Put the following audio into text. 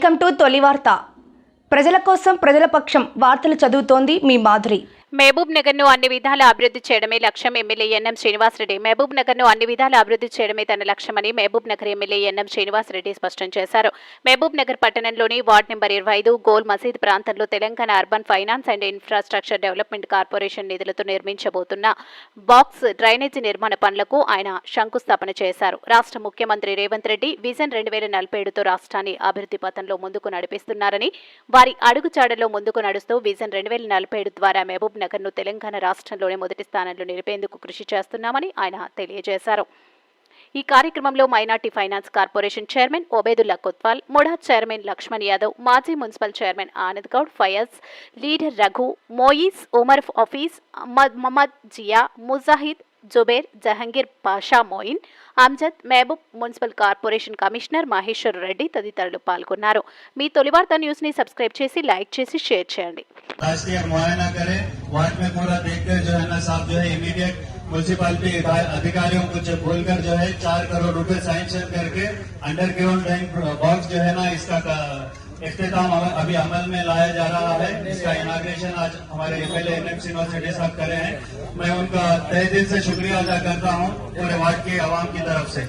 Welcome to తొలి వార్త. ప్రజల కోసం ప్రజల పక్షం వార్తలు చదువుతోంది మీ మాధురి. మహబూబ్ నగర్ ను అన్ని విధాల అభివృద్ధి చేయడమే లక్ష్యం. ఎమ్మెల్యే ఎన్ఎం శ్రీనివాసరెడ్డి మహబూబ్ నగర్ ను అన్ని విధాల అభివృద్ధి చేయడమే తన లక్ష్యమని మహబూబ్ నగర్ ఎమ్మెల్యే ఎన్ఎం శ్రీనివాసరెడ్డి స్పష్టం చేశారు. మహబూబ్ నగర్ పట్టణంలోని వార్డ్ నెంబర్ 25 గోల్ మసీద్ ప్రాంతంలో Telangana urban finance and infrastructure development corporation నిధులతో నిర్మించబోతున్న బాక్స్ డ్రైనేజీ నిర్మాణ పనులకు ఆయన శంకుస్థాపన చేశారు. రాష్ట్ర ముఖ్యమంత్రి రేవంత్ రెడ్డి విజన్ 2047తో రాష్ట్రాన్ని అభివృద్ధి పథంలో ముందుకు నడిపిస్తున్నారని, వారి అడుగుచాడలో ముందుకు నడుస్తూ విజన్ 2047 ద్వారా మహబూబ్ నగర్ ను తెలంగాణ రాష్ట్రంలోనే మొదటి స్థానంలో నిలిపేందుకు కృషి చేస్తున్నామని ఆయన తెలియజేశారు. ఈ కార్యక్రమంలో minority finance corporation chairman Obedullah Kotwal, MUDA chairman Laxman Yadav, మాజీ municipal chairman Anand Goud, Fayaz, leader Raghu, Mois, Umar office, Mohammed Zia, Mujahid, Zubair, Jahangir Pasha, Moin, Amjad, Mahabub municipal corporation commissioner Maheshwar Reddy తదితరులు పాల్గొన్నారు. మీ తొలి వార్త న్యూస్ ని సబ్స్క్రైబ్ చేసి, లైక్ చేసి, షేర్ చేయండి. म्यूनसिपालिटी अधिकारियों को बोलकर जो है 4 करोड़ रुपए सैंक्शन करके अंडरग्राउंड ड्रेन बॉक्स जो है ना इसका इख्तिताम अभी अमल में लाया जा रहा है. इसका इनाग्रेशन आज हमारे एमएलए एनएम श्रीनिवासरेड्डी साहब करे हैं. मैं उनका तहे दिल से शुक्रिया अदा करता हूं पूरे वार्ड के आवाम की तरफ से.